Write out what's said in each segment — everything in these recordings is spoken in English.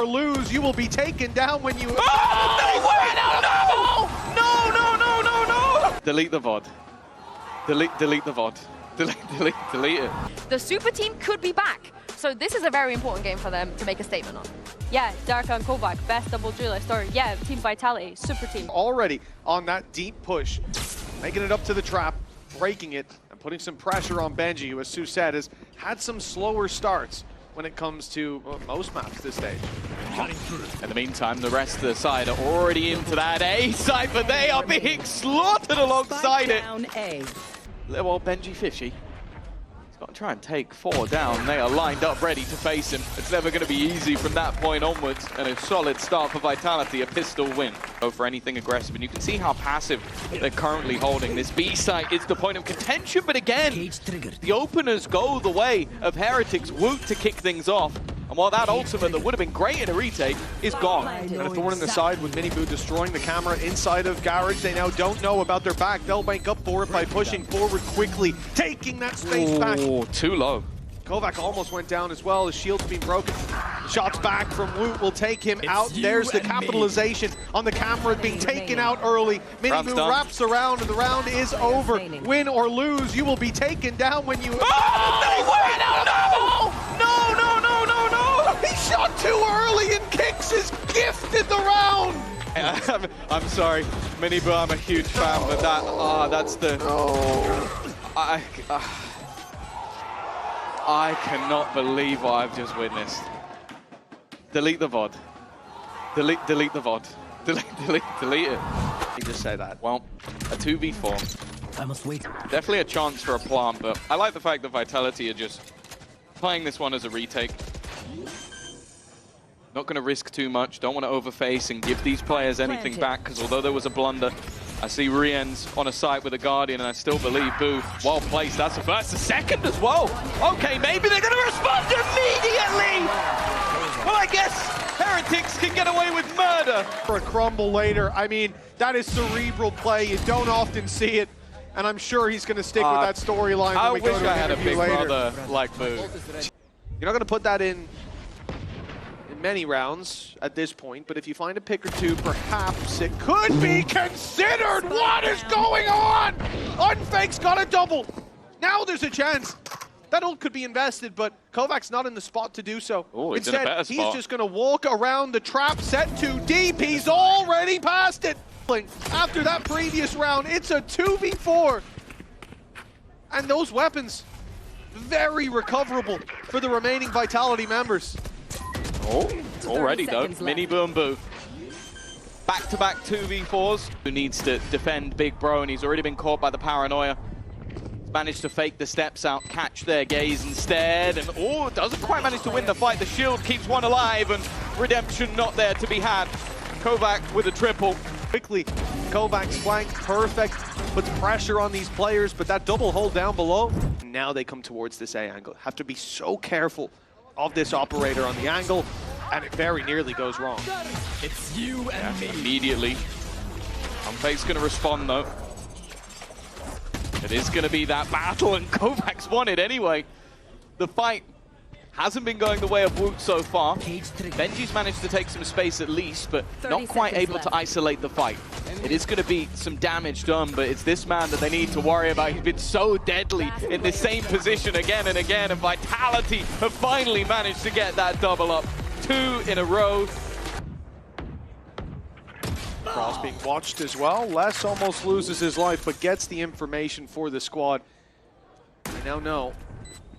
Or lose, you will be taken down when you... Oh, they win! No! Delete the VOD. Delete the VOD. Delete it. The super team could be back. So this is a very important game for them to make a statement on. Yeah, Darka and Kovac, best double duelist. Or yeah, Team Vitality, super team. Already on that deep push, making it up to the trap, breaking it, and putting some pressure on Benji, who, as Sue said, has had some slower starts when it comes to most maps this stage. In the meantime, the rest of the side are already into that A side, but they are being slaughtered alongside it. Little old Benji Fishy. He's got to try and take 4 down. They are lined up ready to face him. It's never going to be easy from that point onwards. And a solid start for Vitality, a pistol win. Go for anything aggressive. And you can see how passive they're currently holding. This B site is the point of contention. But again, the openers go the way of Heretics. Woot to kick things off. And while that ultimate that would have been great in a retake is gone. And a thorn in the side with MiniBoo destroying the camera inside of Garage. They now don't know about their back. They'll make up for it by pushing forward quickly, taking that space back. Oh, too low. Kovac almost went down as well. His shield's been broken. Shots back from Woot will take him out. There's the capitalization on the camera being taken out early. MiniBoo wraps around and the round is over. Win or lose, you will be taken down when you... Oh, they win! No! He shot too early and Kicks is gifted the round! I'm sorry, MiniBoo, I'm a huge fan, but that's the... I cannot believe what I've just witnessed. Delete the VOD. Delete the VOD. Delete it. You just say that. Well, a 2v4. I must wait. Definitely a chance for a plant, but I like the fact that Vitality are just playing this one as a retake. Not going to risk too much, don't want to overface and give these players anything back, because although there was a blunder, I see Rien's on a site with a Guardian, and I still believe Boo, well placed. That's the first, the second as well. Okay, maybe they're going to respond immediately! Well, I guess Heretics can get away with murder. For a crumble later, I mean, that is cerebral play. You don't often see it, and I'm sure he's going to stick with that storyline when we go to an interview later. I wish I had a big brother like Boo. You're not going to put that in many rounds at this point, but if you find a pick or two, perhaps it could be considered. What is going on? Unfake's got a double. Now there's a chance. That ult could be invested, but Kovac's not in the spot to do so. Ooh, he's in a better spot. He's just going to walk around the trap set too deep. He's already past it. After that previous round, it's a 2v4. And those weapons, very recoverable for the remaining Vitality members. Oh, already though. MiniBoo and Boo. Back-to-back 2v4s. Who needs to defend Big Bro, and he's already been caught by the paranoia. He's managed to fake the steps out, catch their gaze instead, and doesn't quite manage to win the fight. The shield keeps one alive, and redemption not there to be had. Kovac with a triple. Quickly, Kovac's flank, perfect. Puts pressure on these players, but that double hold down below. Now they come towards this A angle. Have to be so careful of this operator on the angle, and it very nearly goes wrong. It's you and me. Immediately. Unfake's going to respond though. It is going to be that battle, and Kovac's won it anyway. The fight hasn't been going the way of Woot so far. Benji's managed to take some space at least, but not quite able to isolate the fight. It is going to be some damage done, but it's this man that they need to worry about. He's been so deadly in the same position again and again, and Vitality have finally managed to get that double up. 2 in a row. Cross being watched as well. Les almost loses his life, but gets the information for the squad. They now know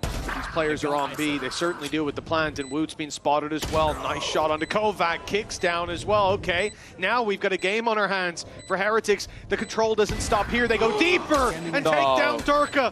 these players are on B. They certainly do with the plant, and Woot's been spotted as well. Nice shot onto Kovac, kicks down as well. Okay, now we've got a game on our hands for Heretics. The control doesn't stop here. They go deeper and take down Durka.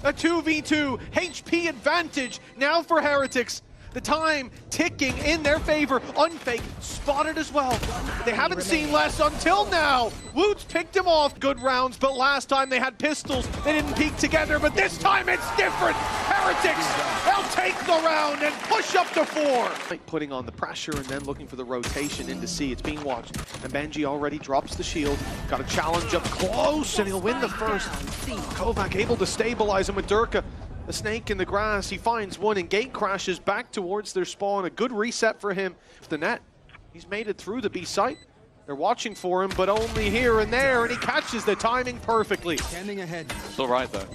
A 2v2, HP advantage now for Heretics. The time ticking in their favor. Unfake spotted as well. They haven't seen Les until now. Woot's picked him off. Good rounds, but last time they had pistols. They didn't peek together, but this time it's different. Heretics, they'll take the round and push up to 4. Putting on the pressure and then looking for the rotation into C. It's being watched. And Benji already drops the shield. Got a challenge up close, and he'll win the first. Kovac able to stabilize him with Durka. the snake in the grass. He finds one and gate crashes back towards their spawn. A good reset for him. The net, he's made it through the B site. They're watching for him, but only here and there, and he catches the timing perfectly. Standing ahead. Still right, though.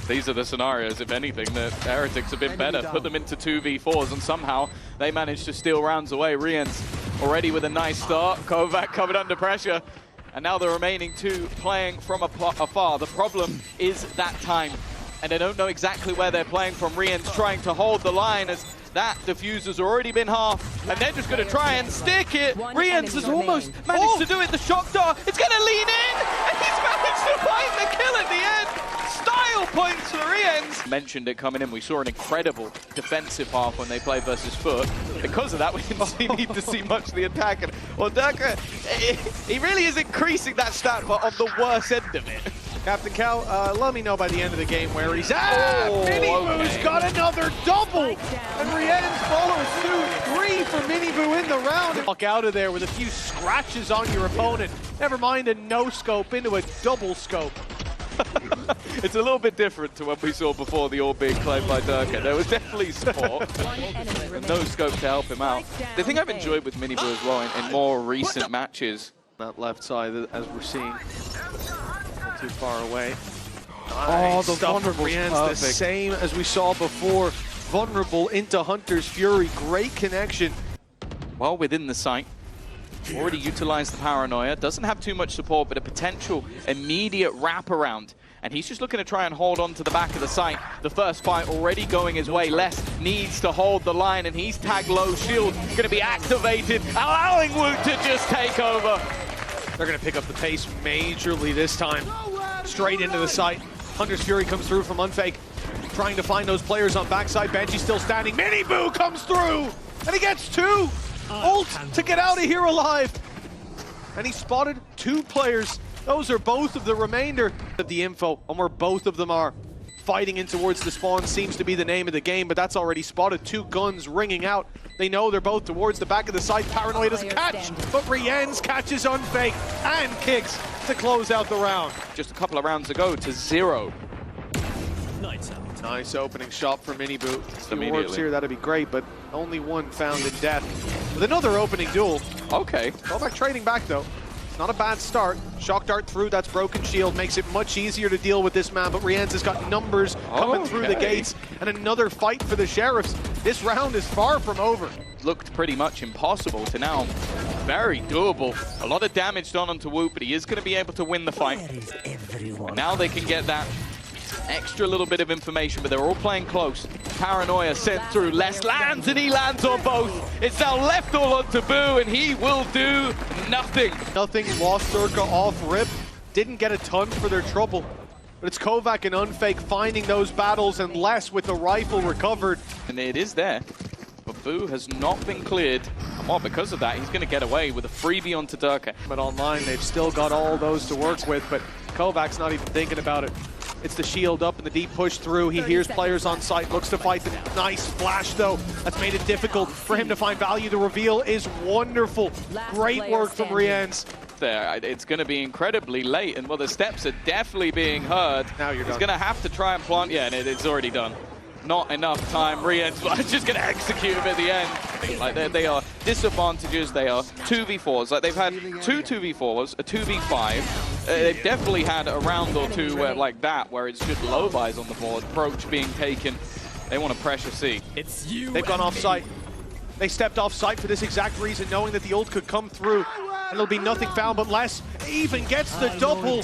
These are the scenarios, if anything, that Heretics have been better. Put them into 2v4s, and somehow they managed to steal rounds away. Rien's already with a nice start. Kovac coming under pressure. And now the remaining two playing from afar. The problem is that time. And they don't know exactly where they're playing from. Rien's trying to hold the line as that diffuser's already been half. And they're just going to try and stick it. Rien's has almost managed to do it. The shock dart, it's going to lean in. And he's managed to find the kill at the end. Style points for Rien's. Mentioned it coming in. We saw an incredible defensive half when they played versus Foot. Because of that, we didn't need to see much of the attack. And well, Durka, he really is increasing that stat, but on the worst end of it. Captain Cal, let me know by the end of the game where he's at. MiniBoo's got another double. And Rien's follows suit. 3 for MiniBoo in the round. Walk out of there with a few scratches on your opponent. Never mind a no-scope into a double scope. It's a little bit different to what we saw before the all being played by Durka. There was definitely support. And no scope to help him out. The thing I've enjoyed with MiniBoo as well in more recent matches. That left side, as we're seeing. Not too far away. Oh, the vulnerable the same as we saw before. Vulnerable into Hunter's Fury. Great connection. Well, within the site. Already utilized the paranoia. Doesn't have too much support, but a potential immediate wraparound. And he's just looking to try and hold on to the back of the site. The first fight already going his way. Les needs to hold the line, and he's tagged low. Shield going to be activated, allowing Woot to just take over. They're going to pick up the pace majorly this time. Straight into the site. Hunter's Fury comes through from Unfake. Trying to find those players on backside. Benji still standing. MiniBoo comes through! And he gets 2! Ult to get out of here alive. And he spotted 2 players. Those are both of the remainder of the info on where both of them are. Fighting in towards the spawn seems to be the name of the game, but that's already spotted. 2 guns ringing out. They know they're both towards the back of the site. Paranoia doesn't catch, but Rien's catches Unfake and kicks to close out the round. Just a couple of rounds ago to 0. Nice opening shot for MiniBoo. Few orbs here, that'd be great, but only one found in death. With another opening duel. Okay. Kovac trading back though. Not a bad start. Shock dart through, that's broken shield. Makes it much easier to deal with this man, but Rien's has got numbers coming through the gates. And another fight for the Sheriffs. This round is far from over. Looked pretty much impossible to now very doable. A lot of damage done onto Woot, but he is going to be able to win the fight. And now they can get that extra little bit of information, but they're all playing close. Paranoia sent through. Les lands, and he lands on both. It's now left all onto Boo, and he will do nothing. Nothing, lost Durka off rip. Didn't get a ton for their trouble. But it's Kovac and Unfake finding those battles, and Les with the rifle recovered. And it is there, but Boo has not been cleared. And well, because of that, he's going to get away with a freebie onto Durka. But online, they've still got all those to work with, but Kovac's not even thinking about it. It's the shield up and the deep push through. He hears players on site, looks to fight them. Nice flash, though. That's made it difficult for him to find value. The reveal is wonderful. Great work from Rien's. There, it's going to be incredibly late, and well, the steps are definitely being heard. Now you're done. He's going to have to try and plant. Yeah, and it's already done. Not enough time. Rien's just going to execute him at the end. Like they are disadvantages. They are 2v4s. Like they've had 2 2v4s, a 2v5. They've definitely had a round or two where, like that, where it's just low buys on the board. Approach being taken. They want to pressure C. It's you. They've gone off site. They stepped off site for this exact reason, knowing that the ult could come through. And it'll be nothing found, but Les even gets the double.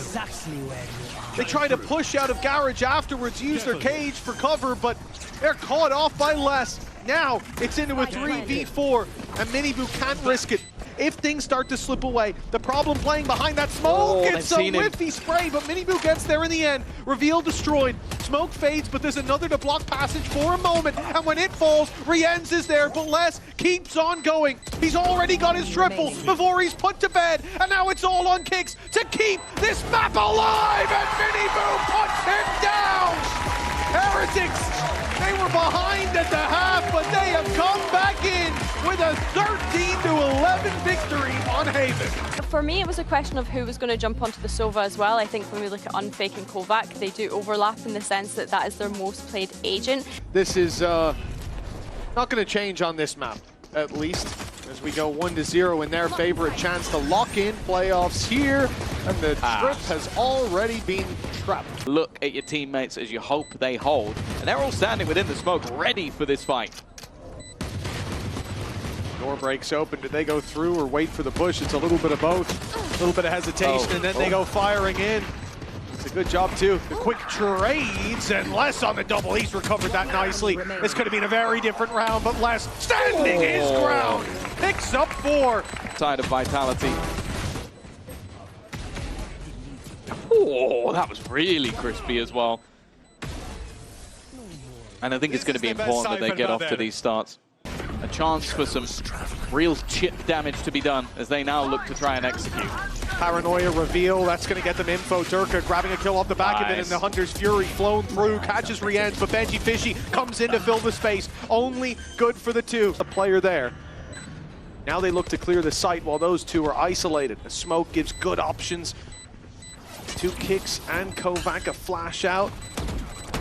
They try to push out of garage afterwards, use their cage for cover, but they're caught off by Les. Now it's into a 3v4, and MiniBoo can't risk it. If things start to slip away, the problem playing behind that smoke, it's a whiffy spray, but MiniBoo gets there in the end. Reveal destroyed. Smoke fades, but there's another to block passage for a moment, and when it falls, Rien's is there, but Les keeps on going. He's already got his triple before he's put to bed, and now it's all on kicks to keep this map alive, and MiniBoo puts him down! Heretics! They were behind at the half, but they have come back in with a 13-11 victory on Haven. For me, it was a question of who was going to jump onto the Sova as well. I think when we look at Unfake and Kovac, they do overlap in the sense that that is their most played agent. This is not going to change on this map, at least, as we go 1-0 in their favor. A chance to lock in playoffs here, and the trip has already been trapped. Look at your teammates as you hope they hold, and they're all standing within the smoke, ready for this fight. Door breaks open. Do they go through or wait for the push? It's a little bit of both. A little bit of hesitation, and then they go firing in. It's a good job, too. The quick trades, and Les on the double. He's recovered that nicely. This could have been a very different round, but Les standing his ground. Picks up 4. Side of Vitality. Oh, that was really crispy as well. And I think it's going to be important that they get off to these starts. A chance for some real chip damage to be done as they now look to try and execute. Paranoia reveal, that's going to get them info. Durka grabbing a kill off the back of it, and the Hunter's Fury flown through, catches Rienz, but Benji Fishy comes in to fill the space. Only good for the 2. A player there. Now they look to clear the site while those 2 are isolated. The smoke gives good options. 2 kicks and Kovac a flash out.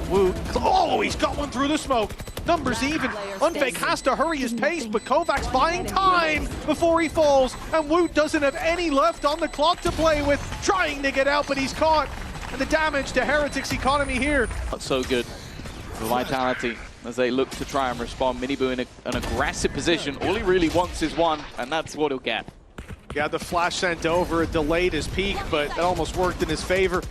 Woot. Oh, he's got one through the smoke. Numbers even. Unfake has to hurry his pace, but Kovac's buying time before he falls. And Woot doesn't have any left on the clock to play with. Trying to get out, but he's caught. And the damage to Heretic's economy here. Not so good for Vitality as they look to try and respond. MiniBoo in an aggressive position. All he really wants is 1, and that's what he'll get. Yeah, the flash sent over, it delayed his peak, but that almost worked in his favor.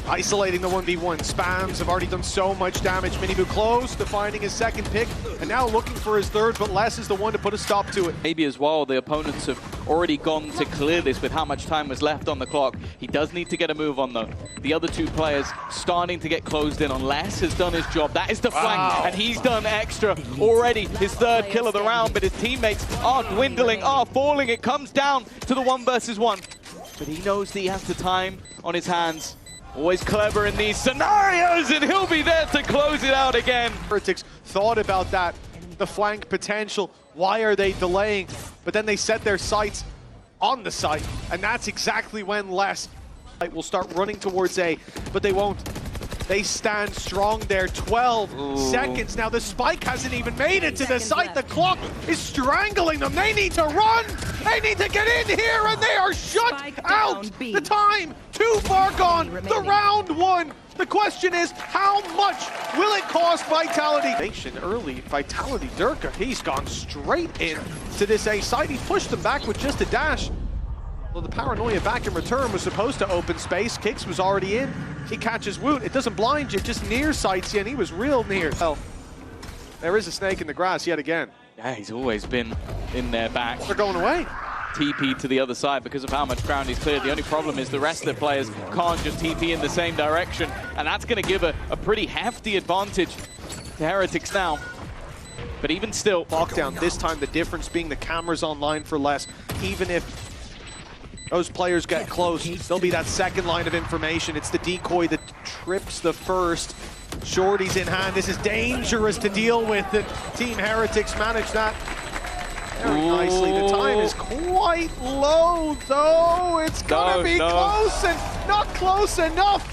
Isolating the 1v1 spams have already done so much damage. MiniBoo close to finding his 2nd pick, and now looking for his 3rd, but Les is the one to put a stop to it. Maybe as well, the opponents have already gone to clear this with how much time was left on the clock. He does need to get a move on, though. The other 2 players starting to get closed in on. Les has done his job. That is the flank, and he's done extra already. His 3rd kill of the round, but his teammates are dwindling, are falling. It comes down to the 1 versus 1. But he knows that he has the time on his hands. Always clever in these scenarios, and he'll be there to close it out again. Heretics thought about that, the flank potential. Why are they delaying? But then they set their sights on the site, and that's exactly when Les will start running towards A, but they won't. They stand strong there. 12 seconds. Now the spike hasn't even made it to the site. The clock is strangling them. They need to run. They need to get in here, and they are shut out. The time too far gone. The round 1. The question is, how much will it cost Vitality? Early, Vitality Durka, he's gone straight in to this A site. He pushed them back with just a dash. Well, the Paranoia back in return was supposed to open space. Kicks was already in. He catches Woot. It doesn't blind you, just near sights you, and he was real near. Well, there is a snake in the grass yet again. Yeah, he's always been in their back. They're going away. TP to the other side because of how much ground he's cleared. The only problem is the rest of the players can't just TP in the same direction, and that's going to give a pretty hefty advantage to Heretics now. But even still, lockdown, this time the difference being the cameras online for Les. Even if those players get close, there'll be that 2nd line of information. It's the decoy that trips the 1st. Shorty's in hand. This is dangerous to deal with. The Team Heretics managed that very nicely. The time is quite low, though. It's gonna be close and not close enough.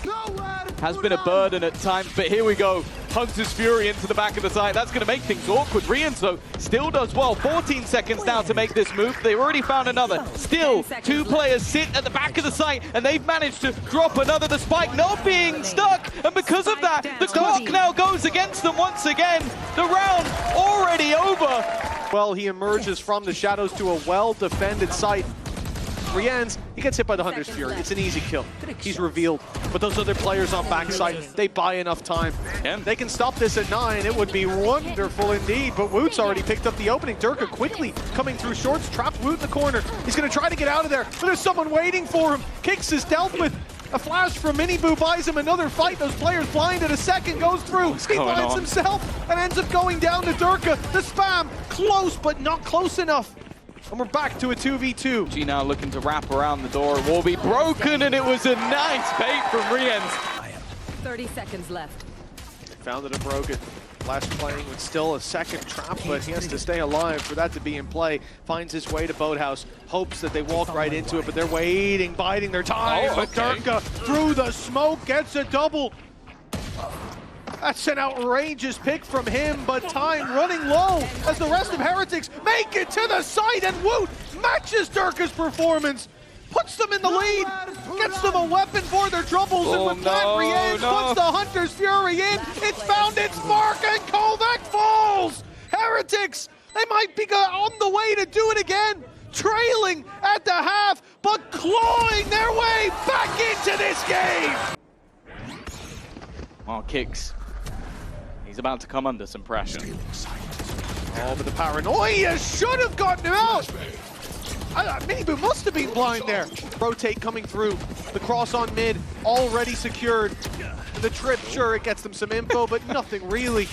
Has been a burden at times, but here we go. Hunter's Fury into the back of the site. That's going to make things awkward. Rienzo still does well. 14 seconds now to make this move. They've already found another. Still, 2 players sit at the back of the site, and they've managed to drop another. The spike not being stuck, and because of that, the clock now goes against them once again. The round already over. Well, he emerges from the shadows to a well-defended site. Rienz, he gets hit by the Hunter's Fury. It's an easy kill. He's revealed. But those other players on backside, they buy enough time. They can stop this at 9. It would be wonderful indeed. But Woot's already picked up the opening. Durka quickly coming through shorts, trapped Woot in the corner. He's going to try to get out of there, but there's someone waiting for him. Kicks is dealt with. A flash from MiniBoo buys him another fight. Those players blinded. A second goes through. He finds himself and ends up going down to Durka. The spam, close, but not close enough. And we're back to a 2v2. G now looking to wrap around the door. It will be broken, and it was a nice bait from Rienz. 30 seconds left. Found it and broke it. Last playing with still a second trap, but he has to stay alive for that to be in play. Finds his way to Boathouse, hopes that they walk right into it, but they're waiting, biding their time. But Durka through the smoke gets a double. That's an outrageous pick from him, but time running low as the rest of Heretics make it to the site, and Woot matches Durka's performance. Puts them in the lead, gets them a weapon for their troubles, and with Black Rienz puts the Hunter's Fury in. It's found its mark, and Kovac falls! Heretics, they might be on the way to do it again, trailing at the half, but clawing their way back into this game! Oh, Kicks. He's about to come under some pressure. Oh, but the paranoia should have gotten him out! MiniBoo must have been blind there. Rotate coming through. The cross on mid, already secured. The trip, sure, it gets them some info, but nothing really.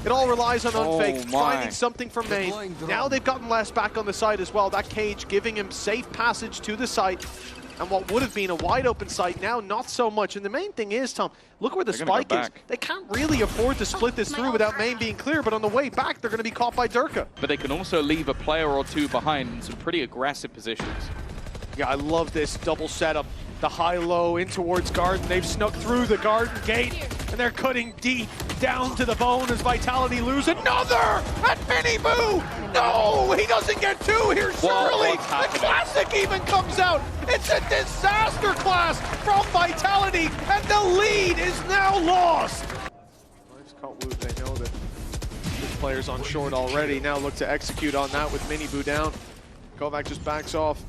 It all relies on Unfake, finding something from main. Now they've gotten less back on the side as well. That cage giving him safe passage to the site. And what would have been a wide open site, now not so much. And the main thing is, Tom, look where the spike is. They can't really afford to split this through without main being clear, but on the way back, they're going to be caught by Durka. But they can also leave a player or two behind in some pretty aggressive positions. Yeah, I love this double setup. The high-low in towards Garden. They've snuck through the Garden gate, and they're cutting deep down to the bone as Vitality lose another at MiniBoo! No, he doesn't get two here, surely! The Classic even comes out! It's a disaster class from Vitality, and the lead is now lost! Nice caught Woot, they know that this player's on short already. Now look to execute on that with MiniBoo down. Kovac just backs off.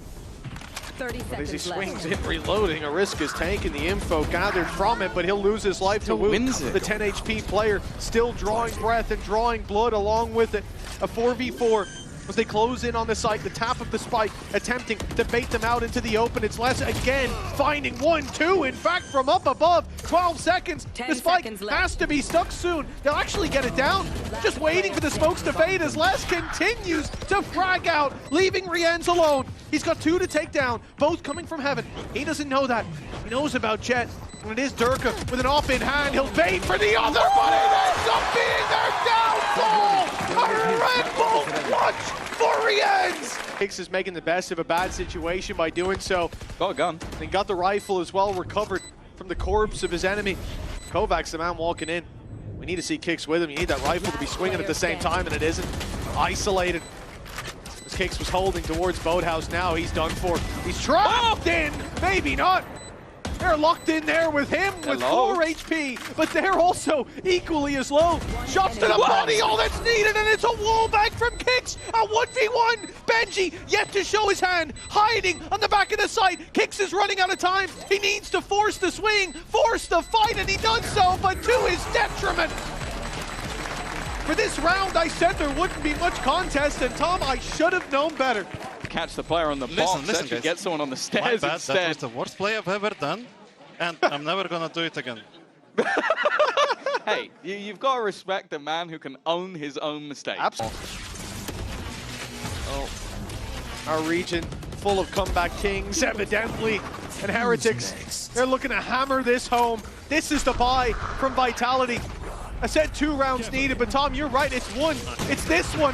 30 seconds as he swings left. in, reloading, a risk is taken, the info gathered from it, but he'll lose his life to Woot. The 10 HP player still drawing breath and drawing blood along with it. A 4v4 as they close in on the site, the tap of the spike, attempting to bait them out into the open. It's less again, finding 1-2, in fact, from up above. 12 seconds, the spike has to be stuck soon. They'll actually get it down, just waiting for the smokes to fade as Les continues to frag out, leaving Rienz alone. He's got two to take down, both coming from heaven. He doesn't know that. He knows about Jet. And it is Durka with an off in hand. He'll bait for the other, but it ends up being their downfall! A Red Bull clutch for Rienz! Hicks is making the best of a bad situation by doing so. Got a gun. And got the rifle as well recovered from the corpse of his enemy. Kovac's the man walking in. We need to see Kicks with him. You need that rifle to be swinging at the same time, and it isn't. Isolated. As Kicks was holding towards Boathouse, now he's done for. He's trapped in! Maybe not! They're locked in there with him with 4 HP, but they're also equally as low. Shots to the body, all that's needed, and it's a wall back from Kicks. A 1v1. Benji yet to show his hand, hiding on the back of the site. Kicks is running out of time. He needs to force the swing, force the fight, and he does so, but to his detriment. For this round, I said there wouldn't be much contest, and Tom, I should have known better. Catch the player on the box, listen, actually guys. get someone on the stairs My bad, instead. that was the worst play I've ever done, and I'm never gonna do it again. Hey, you've got to respect the man who can own his own mistakes. Absolutely. Oh, our region full of comeback kings, evidently, and Heretics. They're looking to hammer this home. This is the buy from Vitality. I said 2 rounds needed, but Tom, you're right, it's one. It's this one.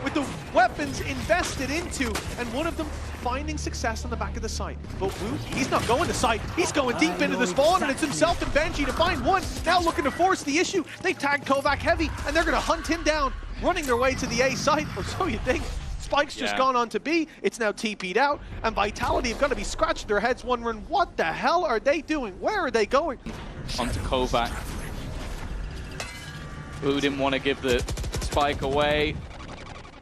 With the weapons invested into, and one of them finding success on the back of the site. But Woot, he's not going to site, he's going deep into the spawn, and it's himself and Benji to find one. Now looking to force the issue. They tagged Kovac heavy, and they're gonna hunt him down, running their way to the A site, or so you think. Spike's just gone on to B, it's now TP'd out, and Vitality have got to be scratching their heads wondering, what the hell are they doing? Where are they going? Onto Kovac. Who didn't want to give the spike away.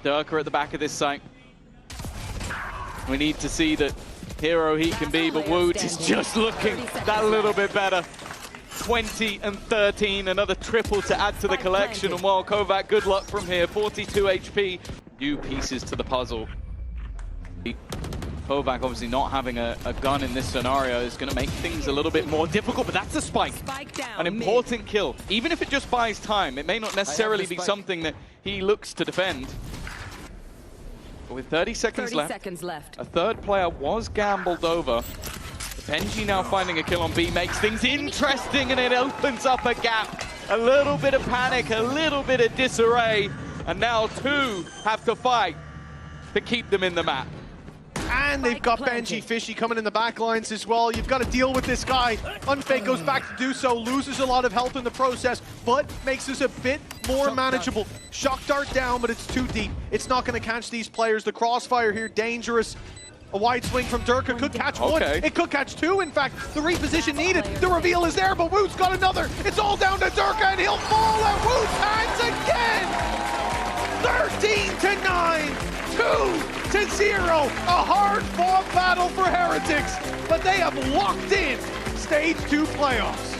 Durka at the back of this site. We need to see the hero he can be, but Woot is just looking that little bit better. 20 and 13, another triple to add to the collection. And while Kovac, good luck from here, 42 HP. New pieces to the puzzle. Kovac obviously not having a gun in this scenario is going to make things a little bit more difficult, but that's a spike. An important kill. Even if it just buys time, it may not necessarily be something that he looks to defend. But with 30 seconds left, a third player was gambled over. Benji now finding a kill on B makes things interesting, and it opens up a gap. A little bit of panic, a little bit of disarray, and now two have to fight to keep them in the map. And they've got Benji Fishy coming in the back lines as well. You've got to deal with this guy. Unfake goes back to do so, loses a lot of health in the process, but makes this a bit more manageable. Shock dart down, but it's too deep. It's not going to catch these players. The crossfire here, dangerous. A wide swing from Durka could catch one. It could catch two, in fact. The reposition needed. The reveal is there, but Woot's got another. It's all down to Durka, and he'll fall at Woot's hands again. 13-9, 2-0. A hard-fought battle for Heretics, but they have locked in Stage 2 playoffs.